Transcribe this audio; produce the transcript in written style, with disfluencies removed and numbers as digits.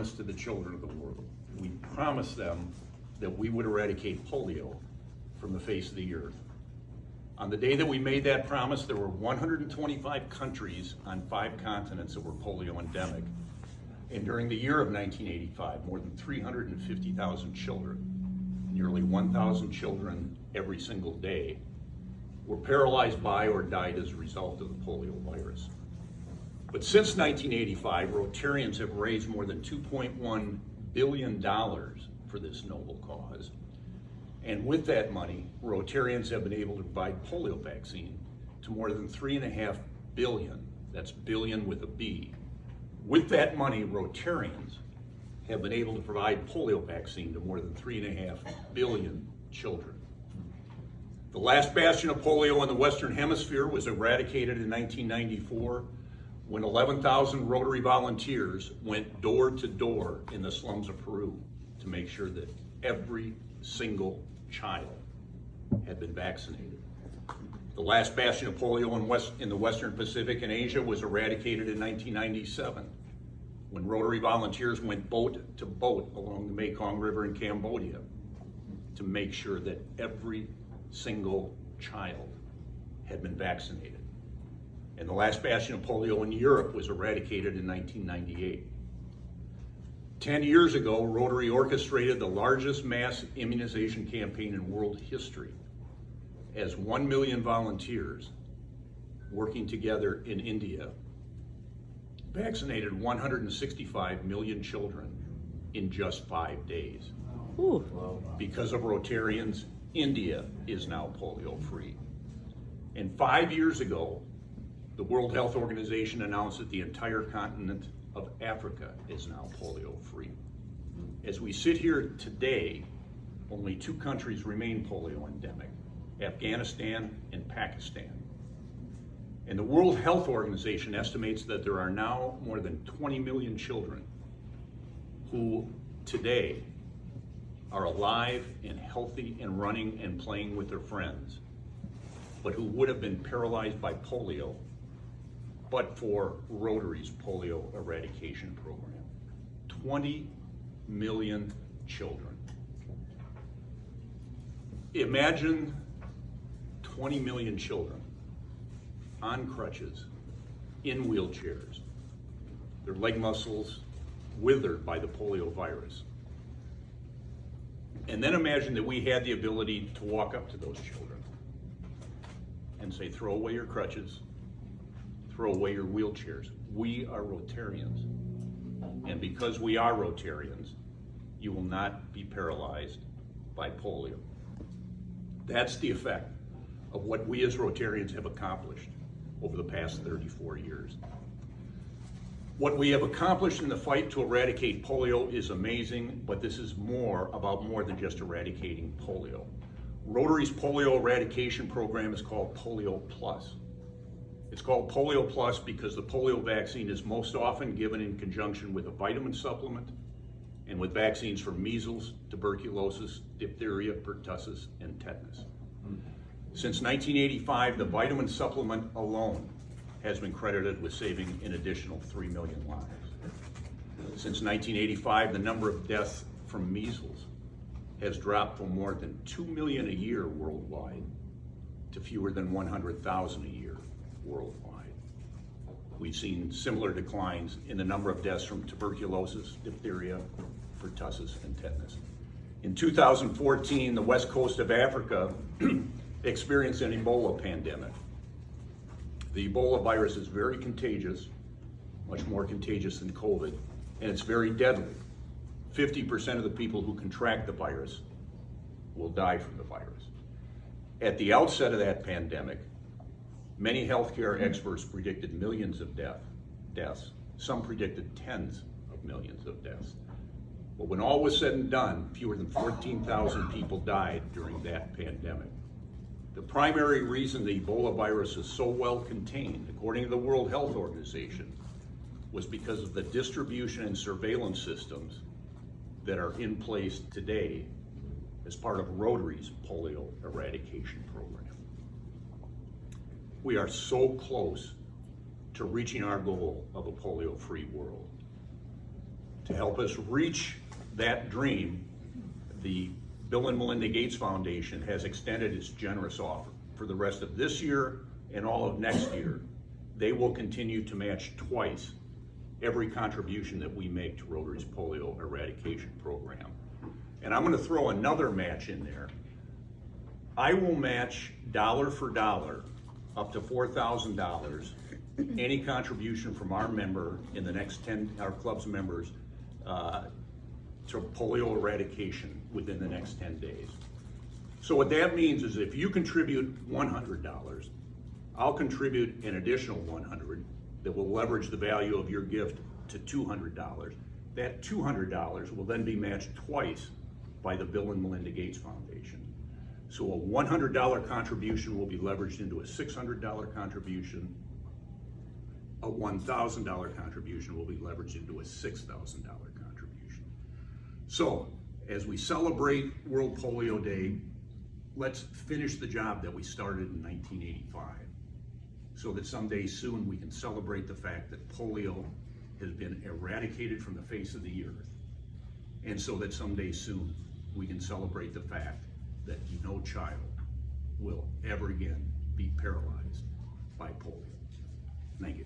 promise to the children of the world. We promised them that we would eradicate polio from the face of the earth. On the day that we made that promise, there were 125 countries on 5 continents that were polio endemic. And during the year of 1985, more than 350,000 children, nearly 1,000 children every single day, were paralyzed by or died as a result of the polio virus. But since 1985, Rotarians have raised more than $2.1 billion for this noble cause. And with that money, Rotarians have been able to provide polio vaccine to more than 3.5 billion, that's billion with a B. With that money, Rotarians have been able to provide polio vaccine to more than 3.5 billion children. The last bastion of polio in the Western Hemisphere was eradicated in 1994 when 11,000 Rotary volunteers went door to door in the slums of Peru to make sure that every single child had been vaccinated. The last bastion of polio in the Western Pacific and Asia was eradicated in 1997 when Rotary volunteers went boat to boat along the Mekong River in Cambodia to make sure that every single child had been vaccinated. And the last bastion of polio in Europe was eradicated in 1998. 10 years ago, Rotary orchestrated the largest mass immunization campaign in world history as 1 million volunteers working together in India vaccinated 165 million children in just 5 days. Ooh. Because of Rotarians, India is now polio free. And 5 years ago, the World Health Organization announced that the entire continent of Africa is now polio free. As we sit here today, only 2 countries remain polio endemic, Afghanistan and Pakistan. And the World Health Organization estimates that there are now more than 20 million children who today are alive and healthy and running and playing with their friends, but who would have been paralyzed by polio but for Rotary's polio eradication program. 20 million children. Imagine 20 million children on crutches, in wheelchairs, their leg muscles withered by the polio virus. And then imagine that we had the ability to walk up to those children and say, throw away your crutches, throw away your wheelchairs. We are Rotarians. And because we are Rotarians, you will not be paralyzed by polio. That's the effect of what we as Rotarians have accomplished over the past 34 years. What we have accomplished in the fight to eradicate polio is amazing, but this is about more than just eradicating polio. Rotary's polio eradication program is called Polio Plus. It's called Polio Plus because the polio vaccine is most often given in conjunction with a vitamin supplement and with vaccines for measles, tuberculosis, diphtheria, pertussis, and tetanus. Since 1985, the vitamin supplement alone has been credited with saving an additional 3 million lives. Since 1985, the number of deaths from measles has dropped from more than 2 million a year worldwide to fewer than 100,000 a year worldwide. We've seen similar declines in the number of deaths from tuberculosis, diphtheria, pertussis, and tetanus. In 2014, the west coast of Africa experienced an Ebola pandemic. The Ebola virus is very contagious, much more contagious than COVID, and it's very deadly. 50% of the people who contract the virus will die from the virus. At the outset of that pandemic, many healthcare experts predicted millions of deaths. Some predicted tens of millions of deaths. But when all was said and done, fewer than 14,000 people died during that pandemic. The primary reason the Ebola virus is so well contained, according to the World Health Organization, was because of the distribution and surveillance systems that are in place today as part of Rotary's polio eradication program. We are so close to reaching our goal of a polio-free world. To help us reach that dream, the Bill and Melinda Gates Foundation has extended its generous offer. For the rest of this year and all of next year, they will continue to match twice every contribution that we make to Rotary's polio eradication program. And I'm going to throw another match in there. I will match dollar for dollar up to $4,000 any contribution from our member in the next 10, our club's members, to polio eradication within the next 10 days. So what that means is if you contribute $100, I'll contribute an additional $100 that will leverage the value of your gift to $200. That $200 will then be matched twice by the Bill and Melinda Gates Foundation. So a $100 contribution will be leveraged into a $600 contribution. A $1,000 contribution will be leveraged into a $6,000 contribution. So as we celebrate World Polio Day, let's finish the job that we started in 1985 so that someday soon we can celebrate the fact that polio has been eradicated from the face of the earth, and so that someday soon we can celebrate the fact that no child will ever again be paralyzed by polio. Thank you.